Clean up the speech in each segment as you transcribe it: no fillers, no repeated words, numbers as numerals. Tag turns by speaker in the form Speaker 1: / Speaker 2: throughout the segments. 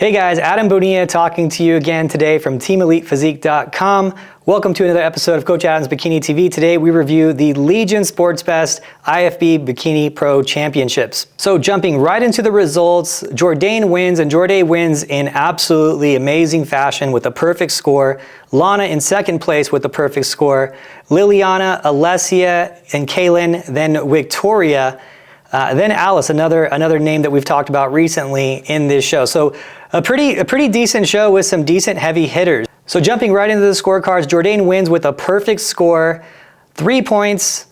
Speaker 1: Hey guys, Adam Bonilla talking to you again today from TeamElitePhysique.com. Welcome to another episode of Coach Adam's Bikini TV. Today we review the Legion Sports Best IFB Bikini Pro Championships. So jumping right into the results, Jourdain wins, and Jourdain wins in absolutely amazing fashion with a perfect score. Lana in second place with a perfect score. Liliana, Alessia, and Kailyn, then Victoria. Then Alice, another name that we've talked about recently in this show. So a pretty decent show with some decent heavy hitters. So jumping right into the scorecards, Jourdain wins with a perfect score, 3 points,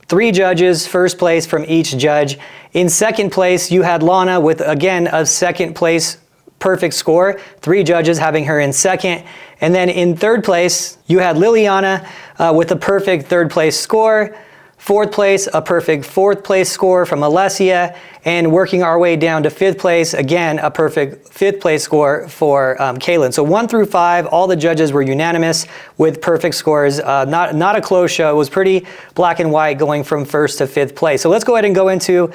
Speaker 1: 3 judges, first place from each judge. In second place, you had Lana with, again, a second place perfect score, 3 judges having her in second. And then in third place, you had Liliana with a perfect third place score. Fourth place, a perfect fourth place score from Alessia, and working our way down to fifth place, again, a perfect fifth place score for Kailyn. So 1 through 5, all the judges were unanimous with perfect scores. Not a close show. It was pretty black and white going from first to fifth place. So let's go ahead and go into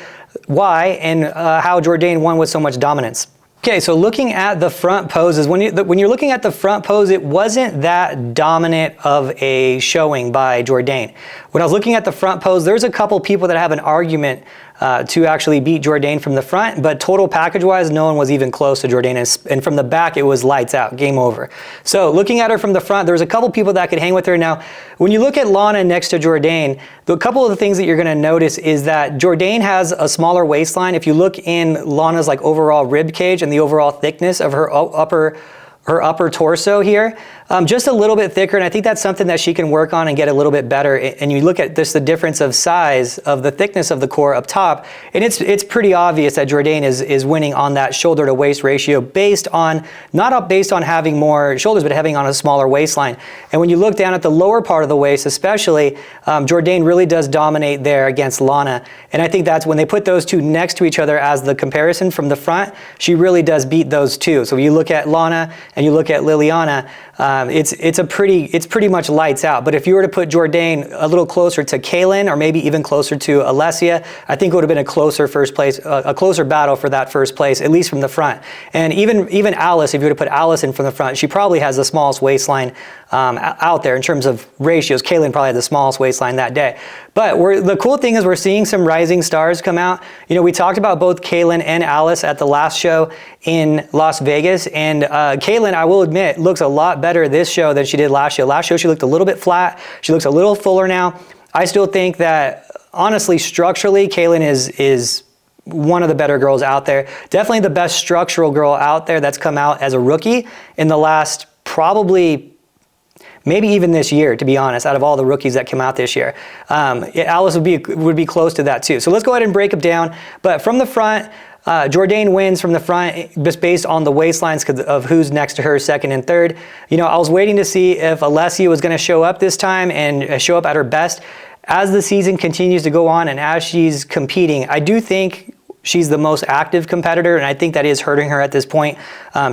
Speaker 1: why and how Jourdain won with so much dominance. Okay, so looking at the front poses, when you're looking at the front pose, it wasn't that dominant of a showing by Jourdain. When I was looking at the front pose, there's a couple people that have an argument to actually beat Jourdain from the front, but total package-wise, no one was even close to Jourdain, and from the back, it was lights out, game over. So looking at her from the front, there was a couple people that could hang with her. Now, when you look at Lana next to Jourdain, the couple of the things that you're gonna notice is that Jourdain has a smaller waistline. If you look in Lana's like overall rib cage and the overall thickness of her upper torso here, just a little bit thicker, and I think that's something that she can work on and get a little bit better. And you look at just the difference of size of the thickness of the core up top, and it's pretty obvious that Jourdain is winning on that shoulder to waist ratio based on, not based on having more shoulders, but having on a smaller waistline. And when you look down at the lower part of the waist especially, Jourdain really does dominate there against Lana. And I think that's when they put those two next to each other as the comparison from the front, she really does beat those two. So if you look at Lana and you look at Liliana, it's pretty much lights out. But if you were to put Jourdain a little closer to Kailyn or maybe even closer to Alessia, I think it would have been a closer first place, a closer battle for that first place, at least from the front. And even Alice, if you were to put Alice in from the front, she probably has the smallest waistline out there in terms of ratios. Kailyn probably had the smallest waistline that day. But the cool thing is we're seeing some rising stars come out. You know, we talked about both Kailyn and Alice at the last show in Las Vegas, and Kailyn, I will admit, looks a lot better this show than she did last show. Last show she looked a little bit flat. She looks a little fuller now. I still think that, honestly, structurally, Kailyn is one of the better girls out there. Definitely the best structural girl out there that's come out as a rookie in the last probably maybe even this year, to be honest, out of all the rookies that came out this year. Alice would be close to that too. So let's go ahead and break them down. But from the front, Jourdain wins from the front just based on the waistlines of who's next to her, second and third. You know, I was waiting to see if Alessia was going to show up this time and show up at her best. As the season continues to go on and as she's competing, I do think she's the most active competitor, and I think that is hurting her at this point.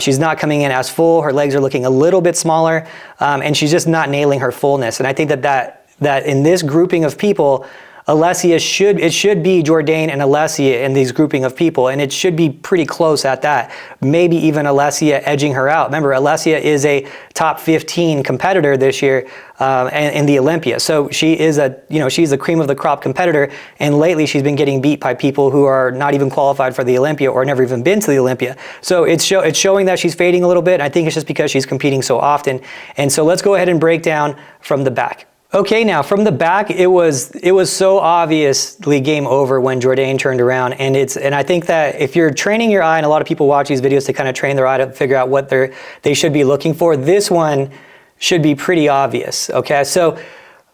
Speaker 1: She's not coming in as full. Her legs are looking a little bit smaller, and she's just not nailing her fullness. And I think that in this grouping of people, Alessia should be Jourdain and Alessia in these grouping of people, and it should be pretty close at that. Maybe even Alessia edging her out. Remember, Alessia is a top 15 competitor this year in the Olympia, so she's the cream of the crop competitor. And lately, she's been getting beat by people who are not even qualified for the Olympia or never even been to the Olympia. So it's showing that she's fading a little bit. And I think it's just because she's competing so often. And so let's go ahead and break down from the back. Okay, now from the back, it was so obviously game over when Jourdain turned around, and I think that if you're training your eye, and a lot of people watch these videos to kind of train their eye to figure out what they should be looking for, this one should be pretty obvious. Okay, so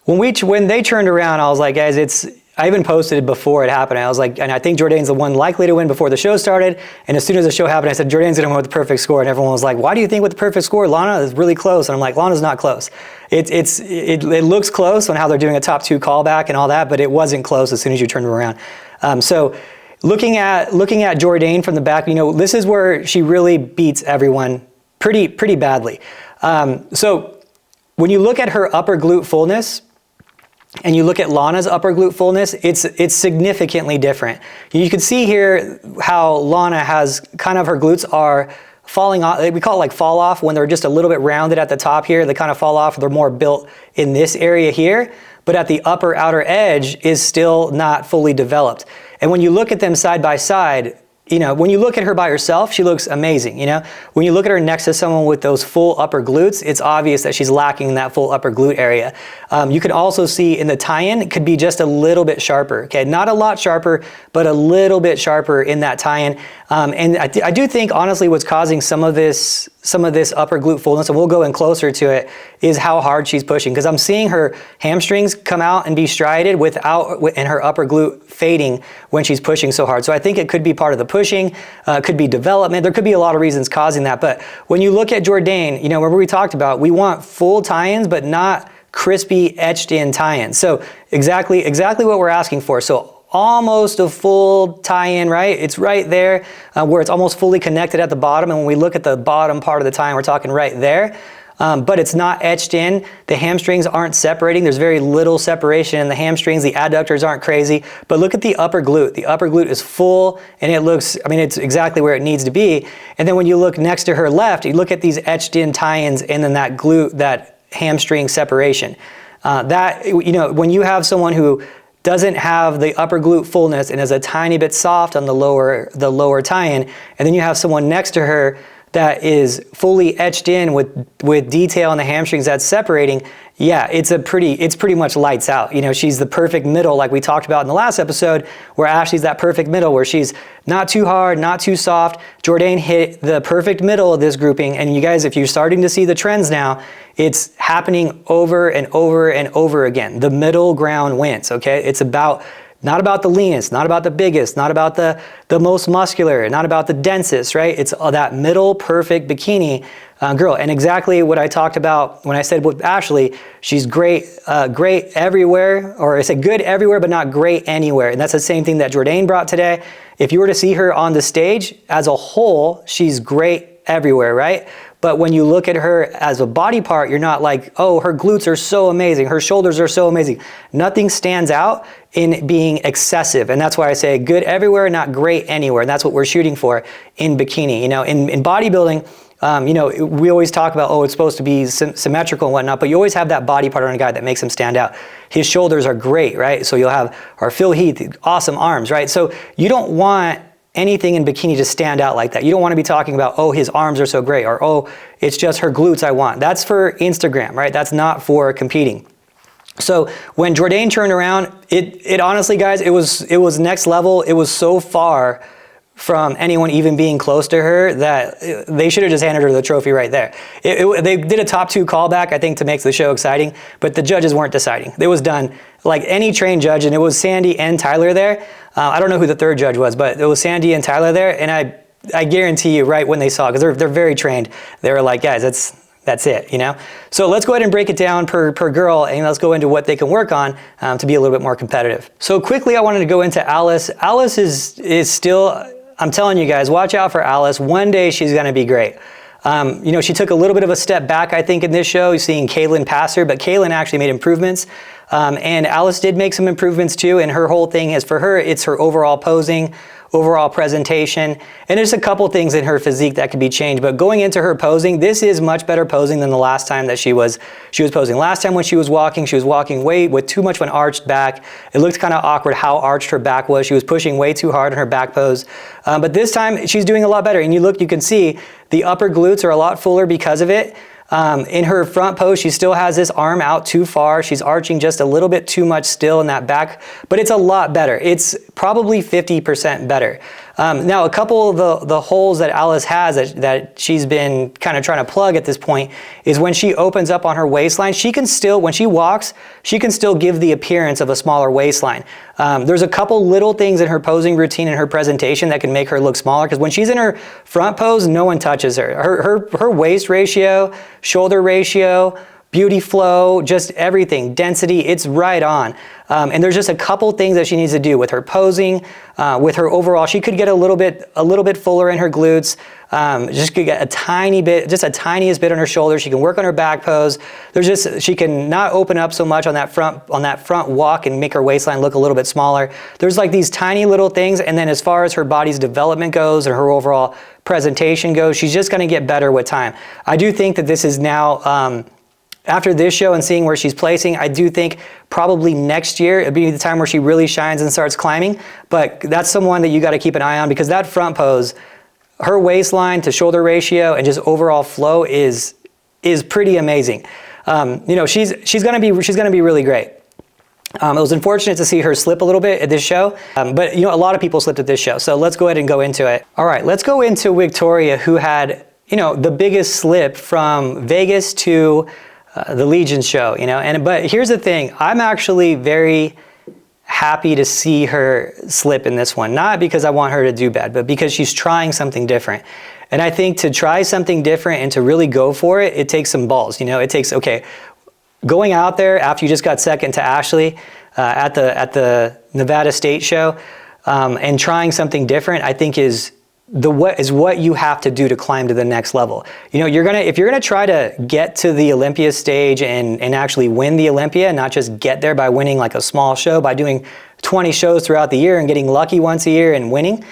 Speaker 1: when they turned around, I was like, guys, I even posted it before it happened. I was like, and I think Jourdain's the one likely to win before the show started. And as soon as the show happened, I said, Jourdain's gonna win with the perfect score. And everyone was like, why do you think with the perfect score? Lana is really close. And I'm like, Lana's not close. It looks close on how they're doing a top 2 callback and all that, but it wasn't close as soon as you turned around. So looking at Jourdain from the back, you know, this is where she really beats everyone pretty badly. So when you look at her upper glute fullness, and you look at Lana's upper glute fullness, it's significantly different. You can see here how Lana has kind of, her glutes are falling off. We call it like fall off when they're just a little bit rounded at the top here. They kind of fall off. They're more built in this area here, but at the upper outer edge is still not fully developed. And when you look at them side by side, you know, when you look at her by herself, she looks amazing, you know? When you look at her next to someone with those full upper glutes, it's obvious that she's lacking that full upper glute area. You can also see in the tie-in, it could be just a little bit sharper, okay? Not a lot sharper, but a little bit sharper in that tie-in. And I do think, honestly, what's causing some of this upper glute fullness, and we'll go in closer to it, is how hard she's pushing. Because I'm seeing her hamstrings come out and be striated and her upper glute fading when she's pushing so hard. So I think it could be part of the pushing, could be development. There could be a lot of reasons causing that. But when you look at Jourdain, you know, remember we talked about, we want full tie-ins, but not crispy etched in tie-ins. So exactly what we're asking for. So almost a full tie-in, right? It's right there where it's almost fully connected at the bottom. And when we look at the bottom part of the tie-in, we're talking right there. But it's not etched in. The hamstrings aren't separating. There's very little separation in the hamstrings. The adductors aren't crazy. But look at the upper glute. The upper glute is full and it looks, I mean, it's exactly where it needs to be. And then when you look next to her left, you look at these etched in tie-ins and then that glute, that hamstring separation. That, you know, when you have someone who doesn't have the upper glute fullness and is a tiny bit soft on the lower tie-in, and then you have someone next to her that is fully etched in with detail in the hamstrings that's separating, yeah, it's pretty much lights out. You know, she's the perfect middle, like we talked about in the last episode, where Ashley's that perfect middle, where she's not too hard, not too soft. Jourdain hit the perfect middle of this grouping, and you guys, if you're starting to see the trends now, it's happening over and over and over again. The middle ground wins, okay? It's not about the leanest, not about the biggest, not about the most muscular, not about the densest, right? It's that middle perfect bikini girl. And exactly what I talked about when I said with Ashley, she's great everywhere, or I said good everywhere, but not great anywhere. And that's the same thing that Jourdain brought today. If you were to see her on the stage as a whole, she's great everywhere, right? But when you look at her as a body part, you're not like, oh, her glutes are so amazing, her shoulders are so amazing. Nothing stands out in being excessive. And that's why I say good everywhere, not great anywhere. And that's what we're shooting for in bikini. You know, in bodybuilding, you know, we always talk about, oh, it's supposed to be symmetrical and whatnot, but you always have that body part on a guy that makes him stand out. His shoulders are great, right? So you'll have our Phil Heath, awesome arms, right? So you don't want anything in bikini to stand out like that. You don't want to be talking about, oh, his arms are so great, or oh, it's just her glutes I want. That's for Instagram, right? That's not for competing. So when Jourdain turned around, it honestly, guys, it was next level. It was so far from anyone even being close to her that they should have just handed her the trophy right there. They did a top 2 callback, I think, to make the show exciting, but the judges weren't deciding. It was done like any trained judge, and it was Sandy and Tyler there. I don't know who the third judge was, but it was Sandy and Tyler there, and I guarantee you, right when they saw it, because they're very trained, they were like, guys, that's it, you know? So let's go ahead and break it down per girl, and let's go into what they can work on to be a little bit more competitive. So quickly, I wanted to go into Alice. Alice is still, I'm telling you guys, watch out for Alice. One day she's gonna be great. You know, she took a little bit of a step back, I think, in this show, seeing Kailyn pass her, but Kailyn actually made improvements. And Alice did make some improvements too, and her whole thing is, for her, it's her overall posing, overall presentation, and there's a couple things in her physique that could be changed. But going into her posing, this is much better posing than the last time that she was posing. Last time when she was walking way with too much of an arched back. It looked kind of awkward how arched her back was. She was pushing way too hard in her back pose. But this time she's doing a lot better. And you can see the upper glutes are a lot fuller because of it. In her front pose, she still has this arm out too far. She's arching just a little bit too much still in that back, but it's a lot better. It's probably 50% better. Now, a couple of the holes that Alice has that she's been kind of trying to plug at this point is when she opens up on her waistline, she can still, when she walks, she can still give the appearance of a smaller waistline. There's a couple little things in her posing routine and her presentation that can make her look smaller, because when she's in her front pose, no one touches her. Her waist ratio, shoulder ratio, beauty flow, just everything, density, it's right on. And there's just a couple things that she needs to do with her posing, with her overall. She could get a little bit fuller in her glutes. Just could get a tiny bit, just a tiniest bit on her shoulders. She can work on her back pose. She can not open up so much on that front walk and make her waistline look a little bit smaller. There's like these tiny little things. And then as far as her body's development goes and her overall presentation goes. She's just going to get better with time. I do think that this is now, after this show and seeing where she's placing, I do think probably next year it'll be the time where she really shines and starts climbing. But that's someone that you got to keep an eye on, because that front pose, her waistline to shoulder ratio and just overall flow is pretty amazing. You know, she's going to be really great. It was unfortunate to see her slip a little bit at this show, but you know, a lot of people slipped at this show. So let's go ahead and go into it. All right, let's go into Victoria, who had, you know, the biggest slip from Vegas to the Legion show, you know. But here's the thing, I'm actually very happy to see her slip in this one, not because I want her to do bad, but because she's trying something different. And I think to try something different and to really go for it, it takes some balls, you know. It takes, okay, going out there after you just got second to Ashley at the Nevada State show, and trying something different, I think is what you have to do to climb to the next level. You know, if you're gonna try to get to the Olympia stage and actually win the Olympia, not just get there by winning like a small show, by doing 20 shows throughout the year and getting lucky once a year and winning,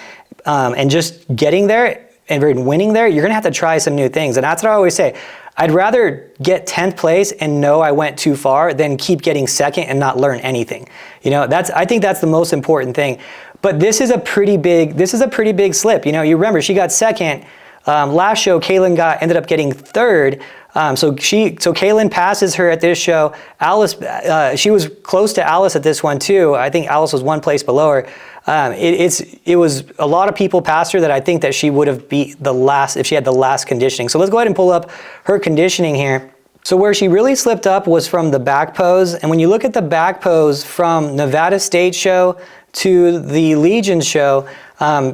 Speaker 1: and just getting there and winning there, you're gonna have to try some new things. And that's what I always say. I'd rather get 10th place and know I went too far than keep getting second and not learn anything. You know, I think that's the most important thing. But this is a pretty big slip. You know, you remember she got second. Last show, Kailyn ended up getting third. So Kailyn passes her at this show. Alice, she was close to Alice at this one too. I think Alice was one place below her. It was a lot of people passed her that I think that she would have beat the last if she had the last conditioning. So let's go ahead and pull up her conditioning here. So where she really slipped up was from the back pose. And when you look at the back pose from Nevada State show to the Legion show,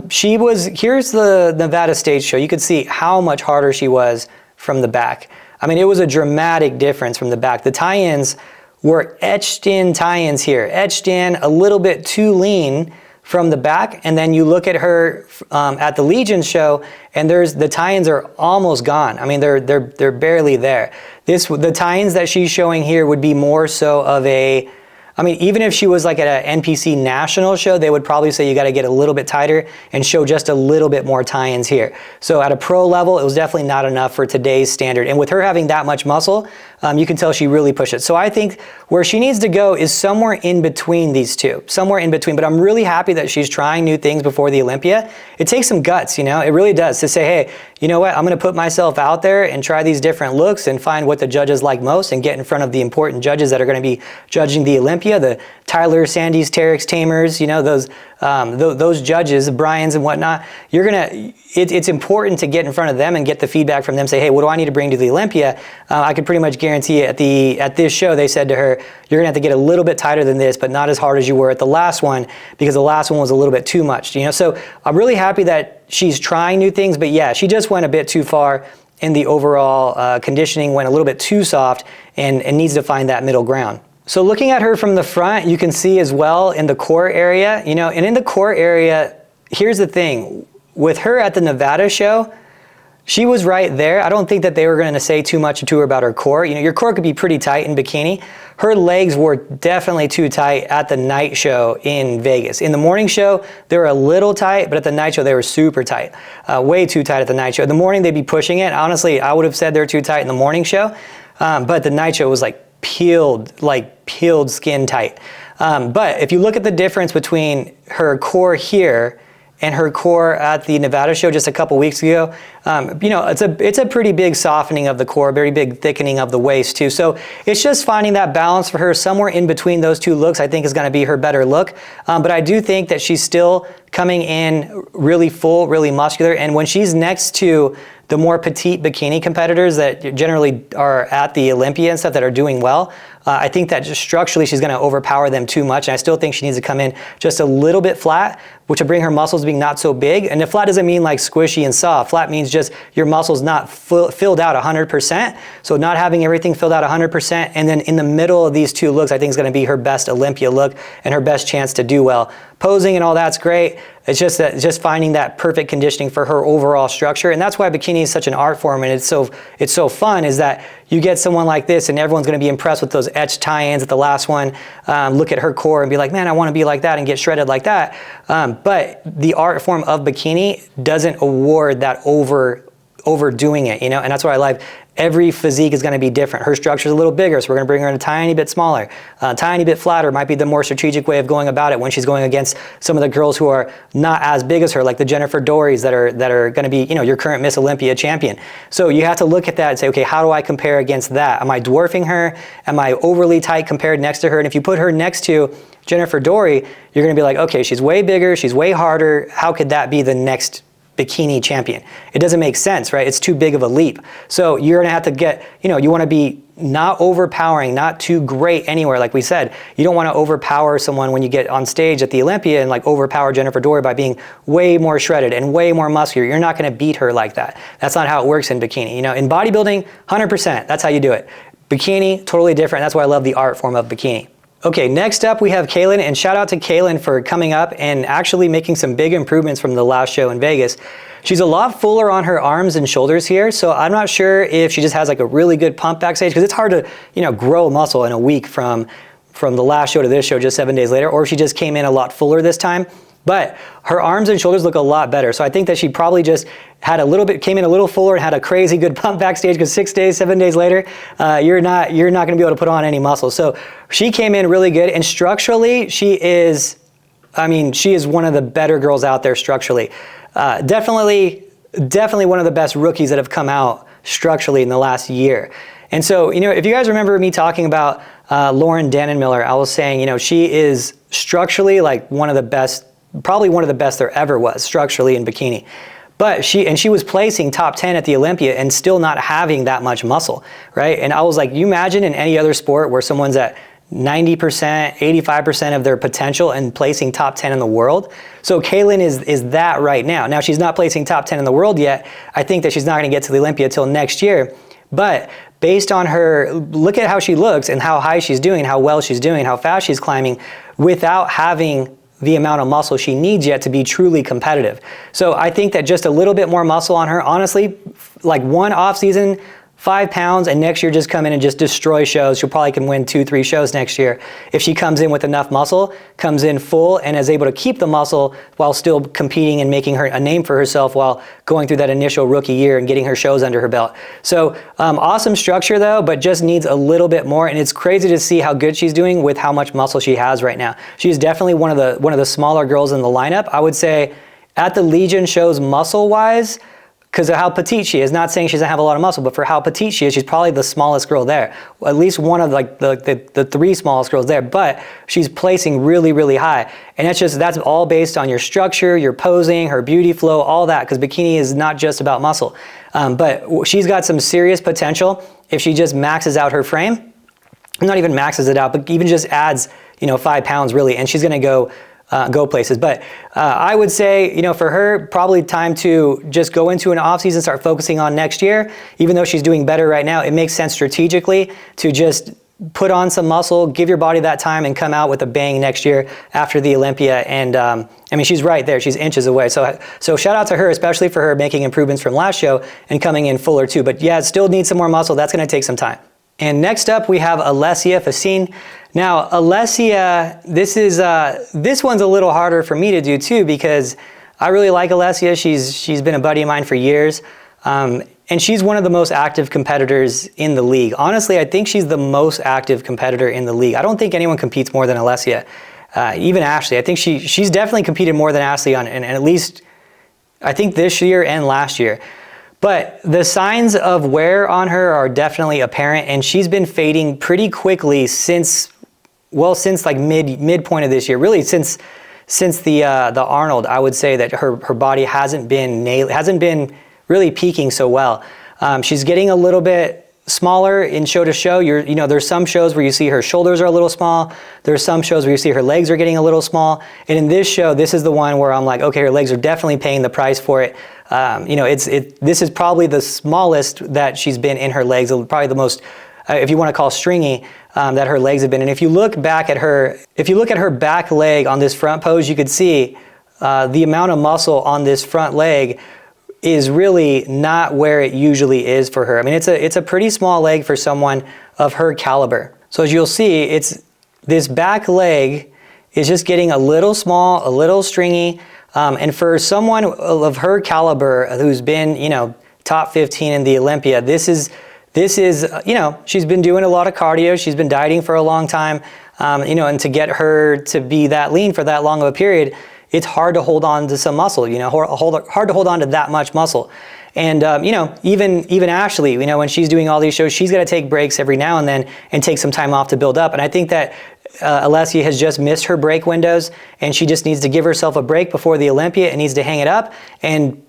Speaker 1: here's the Nevada State show. You could see how much harder she was from the back. I mean, it was a dramatic difference from the back. The tie-ins were etched in tie-ins here, etched in a little bit too lean from the back. And then you look at her at the Legion show, and the tie-ins are almost gone. I mean, they're barely there. The tie-ins that she's showing here would be more so of a, I mean, even if she was like at an NPC national show, they would probably say you got to get a little bit tighter and show just a little bit more tie-ins here. So at a pro level, it was definitely not enough for today's standard. And with her having that much muscle, you can tell she really pushed it. So I think where she needs to go is somewhere in between these two, somewhere in between. But I'm really happy that she's trying new things before the Olympia. It takes some guts, you know, it really does, to say, hey, you know what, I'm going to put myself out there and try these different looks and find what the judges like most and get in front of the important judges that are going to be judging the Olympia, the Tyler, Sandys, Terex, Tamers, you know, those judges, the Bryans and whatnot. It's important to get in front of them and get the feedback from them, say, hey, what do I need to bring to the Olympia? I could pretty much guarantee at this show, they said to her, you're gonna have to get a little bit tighter than this, but not as hard as you were at the last one, because the last one was a little bit too much, you know? So I'm really happy that she's trying new things, but yeah, she just went a bit too far in the overall conditioning, went a little bit too soft and needs to find that middle ground. So looking at her from the front, you can see as well in the core area, you know, and in the core area, here's the thing, with her at the Nevada show, she was right there. I don't think that they were going to say too much to her about her core. You know, your core could be pretty tight in bikini. Her legs were definitely too tight at the night show in Vegas. In the morning show, they were a little tight, but at the night show, they were super tight. Way too tight at the night show. In the morning, they'd be pushing it. Honestly, I would have said they're too tight in the morning show, but the night show was like peeled skin tight. But if you look at the difference between her core here and her core at the Nevada show just a couple weeks ago, you know, it's a pretty big softening of the core, very big thickening of the waist too. So it's just finding that balance for her somewhere in between those two looks, I think is gonna be her better look. But I do think that she's still coming in really full, really muscular. And when she's next to the more petite bikini competitors that generally are at the Olympia and stuff that are doing well, I think that just structurally she's going to overpower them too much. And I still think she needs to come in just a little bit flat, which will bring her muscles being not so big. And the flat doesn't mean like squishy and soft. Flat means just your muscles not filled out 100%. So not having everything filled out 100%. And then in the middle of these two looks, I think is going to be her best Olympia look and her best chance to do well. posing and all that's great. It's just finding that perfect conditioning for her overall structure. And that's why bikini is such an art form, and it's so fun, is that you get someone like this and everyone's gonna be impressed with those etched tie-ins at the last one. Look at her core and be like, man, I wanna be like that and get shredded like that. But the art form of bikini doesn't award that overdoing it, you know, and that's what I like. Every physique is going to be different. Her structure is a little bigger, so we're going to bring her in a tiny bit smaller. Tiny bit flatter might be the more strategic way of going about it when she's going against some of the girls who are not as big as her, like the Jennifer Dorys that are going to be, you know, your current Miss Olympia champion. So you have to look at that and say, okay, how do I compare against that? Am I dwarfing her? Am I overly tight compared next to her? And if you put her next to Jennifer Dory, you're going to be like, okay, she's way bigger, she's way harder. How could that be the next bikini champion? It doesn't make sense, right? It's too big of a leap. So you're gonna have to get, you know, you wanna be not overpowering, not too great anywhere. Like we said, you don't wanna overpower someone when you get on stage at the Olympia and like overpower Jennifer Dory by being way more shredded and way more muscular. You're not gonna beat her like that. That's not how it works in bikini. You know, in bodybuilding, 100%, that's how you do it. Bikini, totally different. That's why I love the art form of bikini. Okay, next up we have Kailyn, and shout out to Kailyn for coming up and actually making some big improvements from the last show in Vegas. She's a lot fuller on her arms and shoulders here, so I'm not sure if she just has like a really good pump backstage, because it's hard to, you know, grow muscle in a week from the last show to this show just 7 days later, or if she just came in a lot fuller this time. But her arms and shoulders look a lot better. So I think that she probably just had came in a little fuller and had a crazy good pump backstage, because 6 days, 7 days later, you're not gonna be able to put on any muscle. So she came in really good, and structurally, she is one of the better girls out there structurally. Definitely one of the best rookies that have come out structurally in the last year. And so, you know, if you guys remember me talking about Lauren Dannenmiller, I was saying, you know, she is structurally like one of the best, probably one of the best there ever was structurally in bikini. But she was placing top 10 at the Olympia and still not having that much muscle, right? And I was like, you imagine in any other sport where someone's at 90%, 85% of their potential and placing top 10 in the world. So Kailyn is that right now. Now she's not placing top 10 in the world yet. I think that she's not gonna get to the Olympia till next year. But based on her, look at how she looks and how high she's doing, how well she's doing, how fast she's climbing without having the amount of muscle she needs yet to be truly competitive. So I think that just a little bit more muscle on her, honestly, like one off season, 5 pounds, and next year just come in and just destroy shows. She'll probably can win 2-3 shows next year if she comes in with enough muscle, comes in full, and is able to keep the muscle while still competing and making her a name for herself while going through that initial rookie year and getting her shows under her belt. So awesome structure though, but just needs a little bit more, and it's crazy to see how good she's doing with how much muscle she has right now. She's definitely one of the smaller girls in the lineup. I would say at the Legion shows muscle-wise, because of how petite she is. Not saying she doesn't have a lot of muscle, but for how petite she is, she's probably the smallest girl there. At least one of like the 3 smallest girls there, but she's placing really, really high. And that's all based on your structure, your posing, her beauty flow, all that, because bikini is not just about muscle. But she's got some serious potential if she just maxes out her frame. Not even maxes it out, but even just adds, you know, 5 pounds really, and she's gonna go places. But I would say, you know, for her, probably time to just go into an off season, start focusing on next year. Even though she's doing better right now, it makes sense strategically to just put on some muscle, give your body that time, and come out with a bang next year after the Olympia. And I mean, she's right there. She's inches away. So shout out to her, especially for her making improvements from last show and coming in fuller too. But yeah, it still needs some more muscle. That's going to take some time. And next up, we have Alessia Facine. Now, Alessia, this one's a little harder for me to do too, because I really like Alessia. She's been a buddy of mine for years, and she's one of the most active competitors in the league. Honestly, I think she's the most active competitor in the league. I don't think anyone competes more than Alessia, even Ashley. I think she's definitely competed more than Ashley and at least, I think this year and last year. But the signs of wear on her are definitely apparent, and she's been fading pretty quickly since like midpoint of this year. Really since the Arnold, I would say that her body hasn't been really peaking so well. She's getting a little bit smaller in show to show. You know, there's some shows where you see her shoulders are a little small. There's some shows where you see her legs are getting a little small. And in this show, this is the one where I'm like, okay, her legs are definitely paying the price for it. You know, this is probably the smallest that she's been in her legs, probably the most if you want to call stringy, that her legs have been. And if you look back at her back leg on this front pose, you could see the amount of muscle on this front leg is really not where it usually is for her. I mean, it's a pretty small leg for someone of her caliber. So as you'll see, it's this back leg is just getting a little small, a little stringy. And for someone of her caliber who's been, you know, top 15 in the Olympia, this is, you know, she's been doing a lot of cardio. She's been dieting for a long time, you know, and to get her to be that lean for that long of a period, it's hard to hold on to some muscle, you know, hard to hold on to that much muscle. And, you know, even Ashley, you know, when she's doing all these shows, she's got to take breaks every now and then and take some time off to build up. And I think that Alessia has just missed her break windows, and she just needs to give herself a break before the Olympia and needs to hang it up and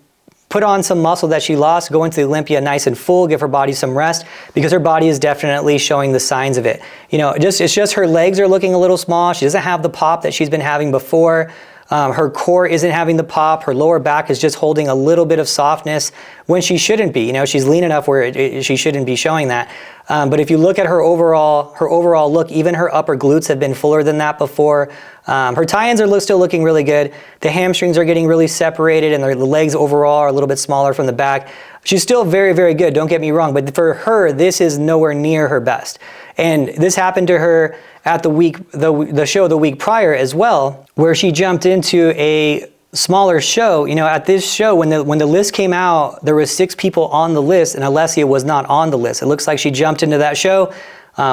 Speaker 1: put on some muscle that she lost, go into the Olympia nice and full, give her body some rest, because her body is definitely showing the signs of it. You know, it's just her legs are looking a little small. She doesn't have the pop that she's been having before. Her core isn't having the pop. Her lower back is just holding a little bit of softness when she shouldn't be. You know, she's lean enough where she shouldn't be showing that. But if you look at her overall look, even her upper glutes have been fuller than that before. Her tie-ins are still looking really good. The hamstrings are getting really separated, and the legs overall are a little bit smaller from the back. She's still very, very good, don't get me wrong, but for her, this is nowhere near her best. And this happened to her at the show the week prior as well, where she jumped into a smaller show. You know, at this show, when the list came out, there was 6 people on the list, and Alessia was not on the list. It looks like she jumped into that show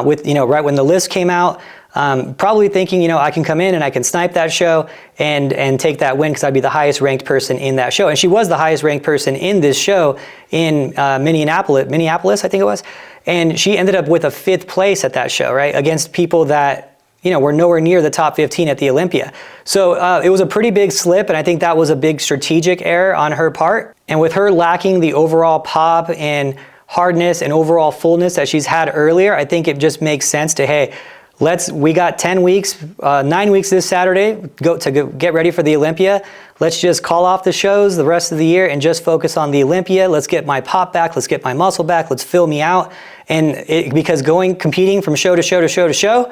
Speaker 1: with, you know, right when the list came out, probably thinking, you know, I can come in and I can snipe that show and take that win because I'd be the highest ranked person in that show. And she was the highest ranked person in this show in Minneapolis, I think it was. And she ended up with a 5th place at that show, right? Against people that, you know, were nowhere near the top 15 at the Olympia. So it was a pretty big slip, and I think that was a big strategic error on her part. And with her lacking the overall pop and hardness and overall fullness that she's had earlier, I think it just makes sense to, hey, we got 10 weeks, 9 weeks this Saturday to get ready for the Olympia. Let's just call off the shows the rest of the year and just focus on the Olympia. Let's get my pop back. Let's get my muscle back. Let's fill me out. And because competing from show to show to show to show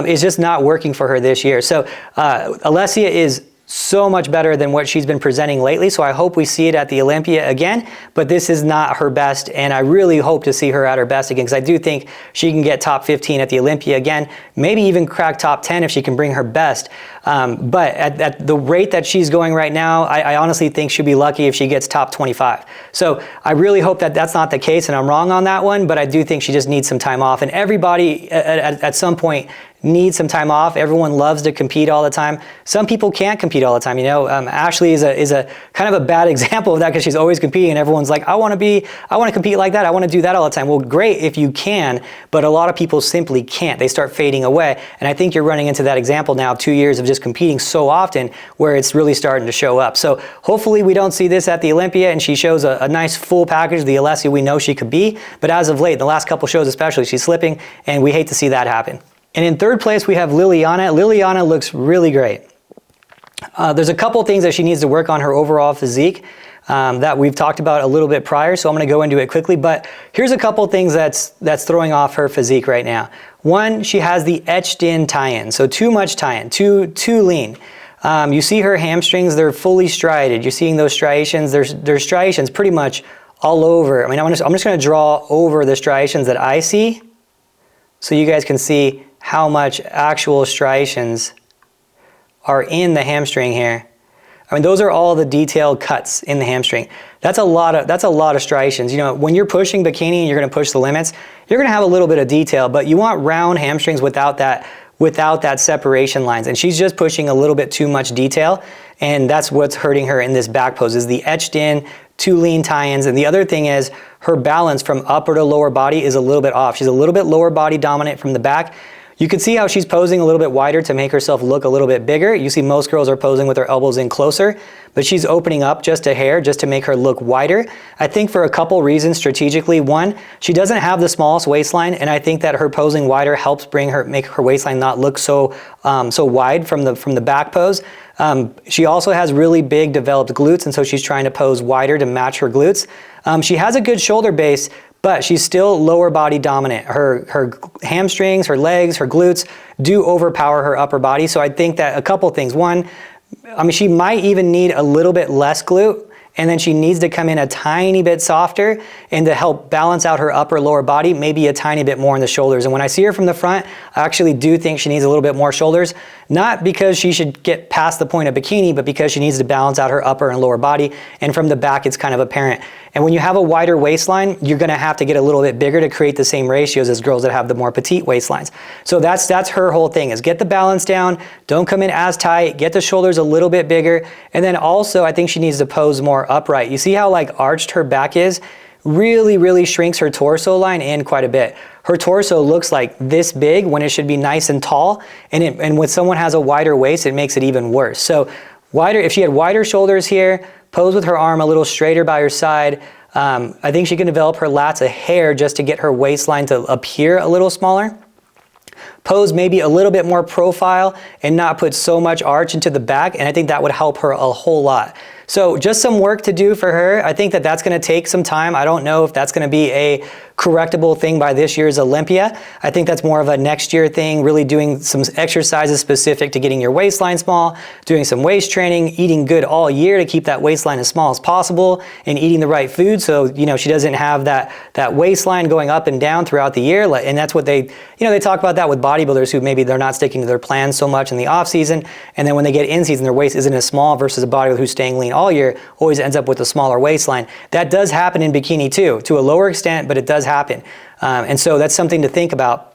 Speaker 1: is just not working for her this year. So Alessia is so much better than what she's been presenting lately. So I hope we see it at the Olympia again, but this is not her best. And I really hope to see her at her best again, because I do think she can get top 15 at the Olympia again, maybe even crack top 10 if she can bring her best. But at the rate that she's going right now, I honestly think she'll be lucky if she gets top 25. So I really hope that that's not the case, and I'm wrong on that one, but I do think she just needs some time off. And everybody at some point needs some time off. Everyone loves to compete all the time. Some people can't compete all the time. You know, Ashley is a kind of a bad example of that, because she's always competing and everyone's like, I want to compete like that. I want to do that all the time. Well, great if you can, but a lot of people simply can't. They start fading away. And I think you're running into that example now of 2 years of just competing so often where it's really starting to show up. So hopefully we don't see this at the Olympia and she shows a nice full package, the Alessia we know she could be. But as of late, the last couple shows especially, she's slipping, and we hate to see that happen. And in 3rd place, we have Liliana. Liliana looks really great. There's a couple things that she needs to work on her overall physique that we've talked about a little bit prior, so I'm going to go into it quickly. But here's a couple things that's throwing off her physique right now. One, she has the etched-in tie-in, so too much tie-in, too lean. You see her hamstrings; they're fully striated. You're seeing those striations. There's striations pretty much all over. I mean, I'm just going to draw over the striations that I see, so you guys can see how much actual striations are in the hamstring here. I mean, those are all the detailed cuts in the hamstring. That's a lot of striations. You know, when you're pushing bikini and you're going to push the limits, you're going to have a little bit of detail, but you want round hamstrings without that separation lines. And she's just pushing a little bit too much detail, and that's what's hurting her in this back pose, is the etched in, too lean tie-ins. And the other thing is her balance from upper to lower body is a little bit off. She's a little bit lower body dominant from the back. You can see how she's posing a little bit wider to make herself look a little bit bigger. You see most girls are posing with their elbows in closer, but she's opening up just a hair just to make her look wider. I think for a couple reasons strategically. One, she doesn't have the smallest waistline, and I think that her posing wider helps make her waistline not look so wide from the back pose. She also has really big developed glutes, and so she's trying to pose wider to match her glutes. She has a good shoulder base, but she's still lower body dominant. Her hamstrings, her legs, her glutes do overpower her upper body. So I think that a couple things. One, I mean, she might even need a little bit less glute, and then she needs to come in a tiny bit softer, and to help balance out her upper lower body, maybe a tiny bit more in the shoulders. And when I see her from the front, I actually do think she needs a little bit more shoulders, not because she should get past the point of bikini, but because she needs to balance out her upper and lower body. And from the back, it's kind of apparent. And when you have a wider waistline, you're gonna have to get a little bit bigger to create the same ratios as girls that have the more petite waistlines. So that's her whole thing, is get the balance down, don't come in as tight, get the shoulders a little bit bigger. And then also, I think she needs to pose more upright. You see how like arched her back is? Really shrinks her torso line in quite a bit. Her torso looks like this big when it should be nice and tall, and when someone has a wider waist, it makes it even worse. So if she had wider shoulders here, pose with her arm a little straighter by her side, I think she can develop her lats a hair just to get her waistline to appear a little smaller. Pose maybe a little bit more profile and not put so much arch into the back, and I think that would help her a whole lot. So just some work to do for her. I think that that's going to take some time. I don't know if that's going to be a correctable thing by this year's Olympia. I think that's more of a next year thing, really doing some exercises specific to getting your waistline small, doing some waist training, eating good all year to keep that waistline as small as possible, and eating the right food so she doesn't have that waistline going up and down throughout the year. And that's what they talk about that with bodybuilders who maybe they're not sticking to their plans so much in the off season, and then when they get in season, their waist isn't as small, versus a bodybuilder who's staying lean all year always ends up with a smaller waistline. That does happen in bikini too, to a lower extent, but it does happen. And so that's something to think about.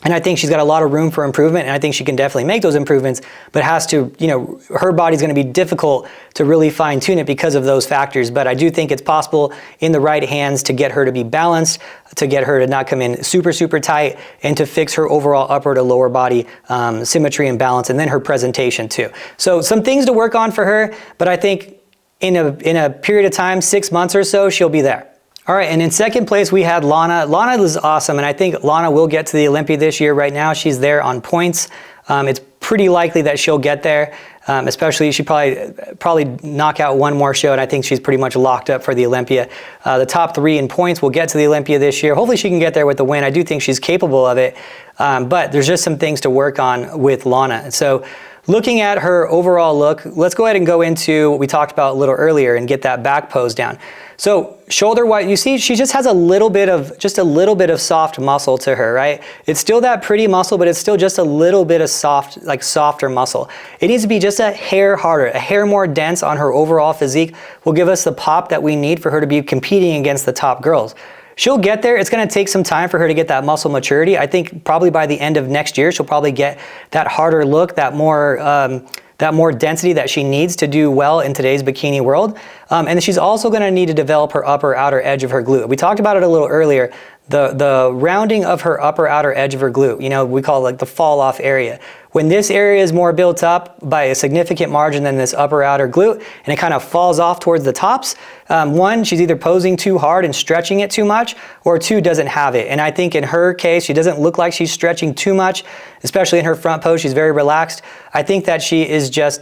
Speaker 1: And I think she's got a lot of room for improvement, and I think she can definitely make those improvements, but has to, her body's going to be difficult to really fine tune it because of those factors. But I do think it's possible in the right hands to get her to be balanced, to get her to not come in super tight, and to fix her overall upper to lower body symmetry and balance, and then her presentation too. So some things to work on for her, but I think in a period of time, 6 months or so, she'll be there. All right, and in second place, we had Lana. Lana was awesome, and I think Lana will get to the Olympia this year. Right now, she's there on points. It's pretty likely that she'll get there, especially she probably knock out one more show, and I think she's pretty much locked up for the Olympia. The top 3 in points will get to the Olympia this year. Hopefully she can get there with the win. I do think she's capable of it, but there's just some things to work on with Lana. So looking at her overall look, let's go ahead and go into what we talked about a little earlier and get that back pose down. So shoulder wide, you see she just has a little bit of soft muscle to her, right? It's still that pretty muscle, but it's still just a little bit of softer muscle. It needs to be just a hair harder, a hair more dense on her overall physique will give us the pop that we need for her to be competing against the top girls. She'll get there. It's going to take some time for her to get that muscle maturity. I think probably by the end of next year, she'll probably get that harder look, that more density that she needs to do well in today's bikini world. And she's also going to need to develop her upper outer edge of her glute. We talked about it a little earlier. The rounding of her upper outer edge of her glute, we call it like the fall off area. When this area is more built up by a significant margin than this upper outer glute, and it kind of falls off towards the tops, one, she's either posing too hard and stretching it too much, or two, doesn't have it. And I think in her case, she doesn't look like she's stretching too much, especially in her front pose. She's very relaxed. I think that she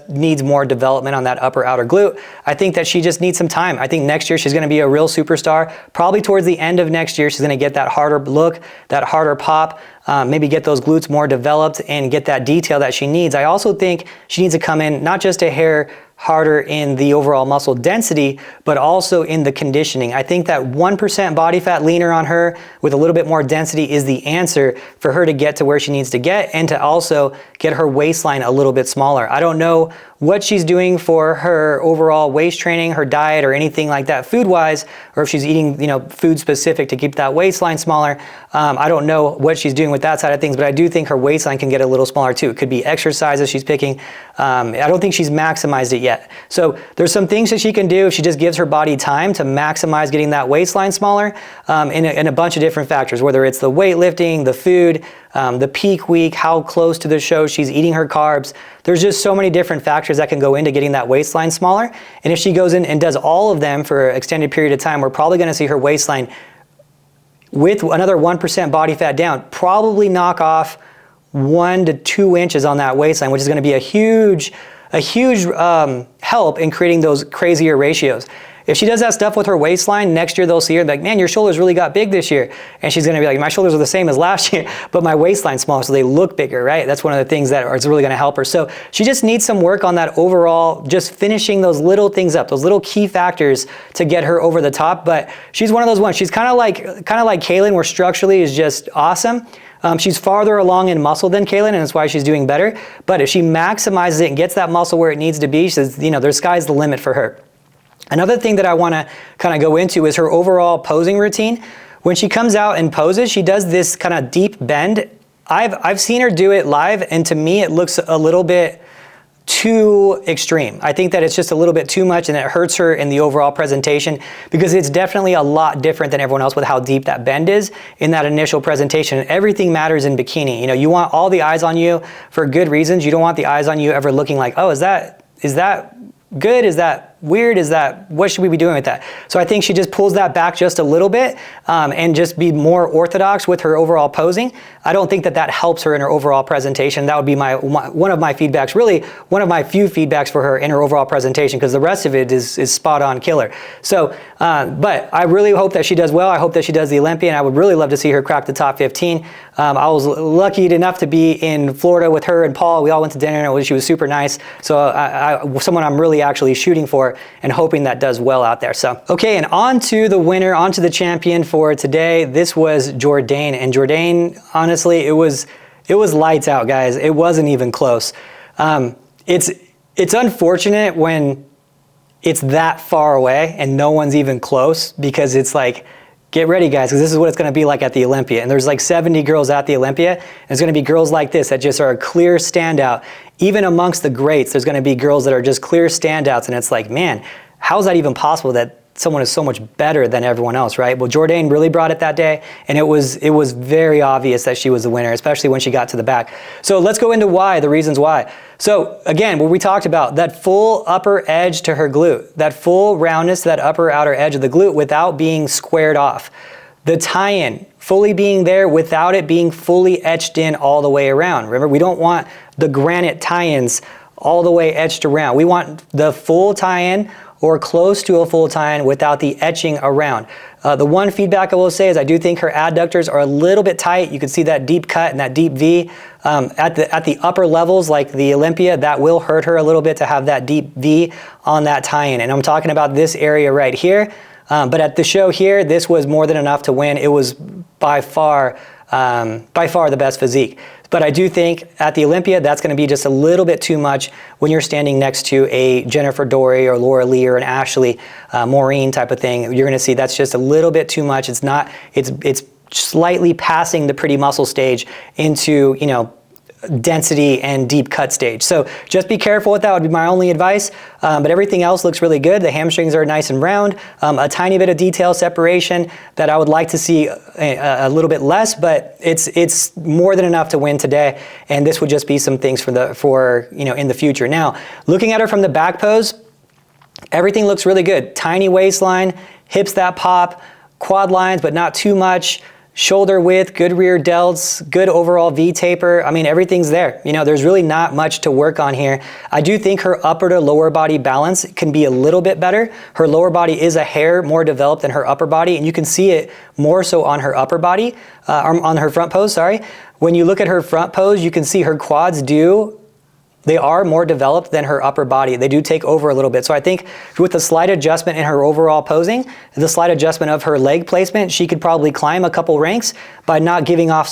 Speaker 1: needs more development on that upper outer glute. I think that she just needs some time. I think next year she's going to be a real superstar. Probably towards the end of next year, she's going to get that harder look, that harder pop, maybe get those glutes more developed and get that detail that she needs. I also think she needs to come in not just a hair harder in the overall muscle density, but also in the conditioning. I think that 1% body fat leaner on her with a little bit more density is the answer for her to get to where she needs to get, and to also get her waistline a little bit smaller. I don't know what she's doing for her overall waist training, her diet, or anything like that food-wise, or if she's eating, food specific to keep that waistline smaller. I don't know what she's doing with that side of things, but I do think her waistline can get a little smaller too. It could be exercises she's picking. I don't think she's maximized it yet. So there's some things that she can do if she just gives her body time to maximize getting that waistline smaller, in a bunch of different factors, whether it's the weightlifting, the food, the peak week, how close to the show she's eating her carbs. There's just so many different factors that can go into getting that waistline smaller. And if she goes in and does all of them for an extended period of time, we're probably going to see her waistline with another 1% body fat down, probably knock off 1 to 2 inches on that waistline, which is going to be a huge help in creating those crazier ratios. if she does that stuff with her waistline, next year they'll see her like, man, your shoulders really got big this year. And she's gonna be like, my shoulders are the same as last year, but my waistline's small, so they look bigger, right? That's one of the things that is really gonna help her. So she just needs some work on that overall, just finishing those little things up, those little key factors to get her over the top. But she's one of those ones. She's kind of like Kailyn, where structurally is just awesome. She's farther along in muscle than Kailyn, and that's why she's doing better. But if she maximizes it and gets that muscle where it needs to be, she says, you know, there's sky's the limit for her. Another thing that I want to kind of go into is her overall posing routine. When she comes out and poses, she does this kind of deep bend. I've seen her do it live, and to me it looks a little bit too extreme. I think that it's just a little bit too much, and it hurts her in the overall presentation, because it's definitely a lot different than everyone else with how deep that bend is in that initial presentation. Everything matters in bikini. You know, you want all the eyes on you for good reasons. You don't want the eyes on you ever looking like, oh, is that good? Is that weird? What should we be doing with that? So I think she just pulls that back just a little bit, and just be more orthodox with her overall posing. I don't think that helps her in her overall presentation. That would be one of my feedbacks, really one of my few feedbacks for her in her overall presentation, because the rest of it is spot on killer. So, but I really hope that she does well. I hope that she does the Olympia, and I would really love to see her crack the top 15. I was lucky enough to be in Florida with her and Paul. We all went to dinner, and she was super nice. So someone I'm really actually shooting for and hoping that does well out there. So, okay, and on to the winner, on to the champion for today. This was Jourdain, and Jourdain, honestly, it was lights out, guys. It wasn't even close. It's unfortunate when it's that far away and no one's even close, because it's like, get ready, guys, because this is what it's going to be like at the Olympia. And there's like 70 girls at the Olympia. And there's going to be girls like this that just are a clear standout. Even amongst the greats, there's going to be girls that are just clear standouts. And it's like, man, how is that even possible that someone is so much better than everyone else, right? Well, Jourdain really brought it that day, and it was very obvious that she was the winner, especially when she got to the back. So let's go into the reasons why. So again, what we talked about, that full upper edge to her glute, that full roundness to that upper outer edge of the glute without being squared off. The tie-in, fully being there without it being fully etched in all the way around. Remember, we don't want the granite tie-ins all the way etched around. We want the full tie-in or close to a full tie-in without the etching around. The one feedback I will say is I do think her adductors are a little bit tight. You can see that deep cut and that deep V. At the upper levels, like the Olympia, that will hurt her a little bit to have that deep V on that tie-in. And I'm talking about this area right here. But at the show here, this was more than enough to win. It was by far the best physique. But I do think at the Olympia, that's going to be just a little bit too much when you're standing next to a Jennifer Dory or Laura Lee or an Ashley Maureen type of thing. You're going to see that's just a little bit too much. It's slightly passing the pretty muscle stage into, you know, density and deep cut stage. So just be careful with that would be my only advice. But everything else looks really good. The hamstrings are nice and round. A tiny bit of detail separation that I would like to see a little bit less, but it's more than enough to win today. And this would just be some things for you know, in the future. Now, looking at her from the back pose, everything looks really good. Tiny waistline, hips that pop, quad lines, but not too much. Shoulder width, good rear delts, good overall V taper. I mean, everything's there. You know, there's really not much to work on here. I do think her upper to lower body balance can be a little bit better. Her lower body is a hair more developed than her upper body, and you can see it more so on her upper body, on her front pose, sorry. When you look at her front pose, you can see her quads they are more developed than her upper body. They do take over a little bit. So I think with the slight adjustment in her overall posing, the slight adjustment of her leg placement, she could probably climb a couple ranks by not giving off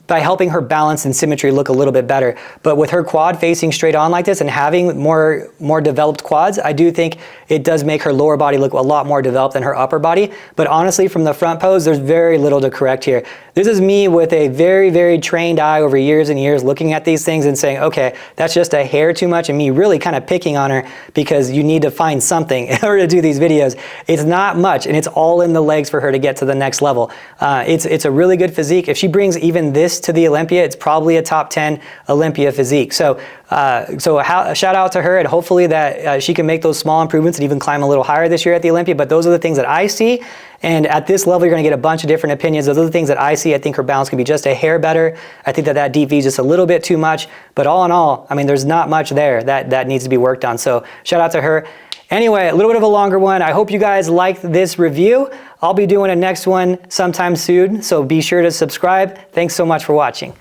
Speaker 1: by helping her balance and symmetry look a little bit better. But with her quad facing straight on like this and having more developed quads, I do think it does make her lower body look a lot more developed than her upper body. But honestly, from the front pose, there's very little to correct here. This is me with a very, very trained eye over years and years looking at these things and saying, okay, that's just a hair too much, and me really kind of picking on her because you need to find something in order to do these videos. It's not much, and it's all in the legs for her to get to the next level. It's a really good physique. If she brings even this to the Olympia, it's probably a top 10 Olympia physique. So a shout out to her, and hopefully that she can make those small improvements and even climb a little higher this year at the Olympia. But those are the things that I see. And at this level, you're going to get a bunch of different opinions. Those are the things that I see. I think her balance can be just a hair better. I think that deep V is just a little bit too much. But all in all, I mean, there's not much there that needs to be worked on. So shout out to her. Anyway, a little bit of a longer one. I hope you guys liked this review. I'll be doing a next one sometime soon, so be sure to subscribe. Thanks so much for watching.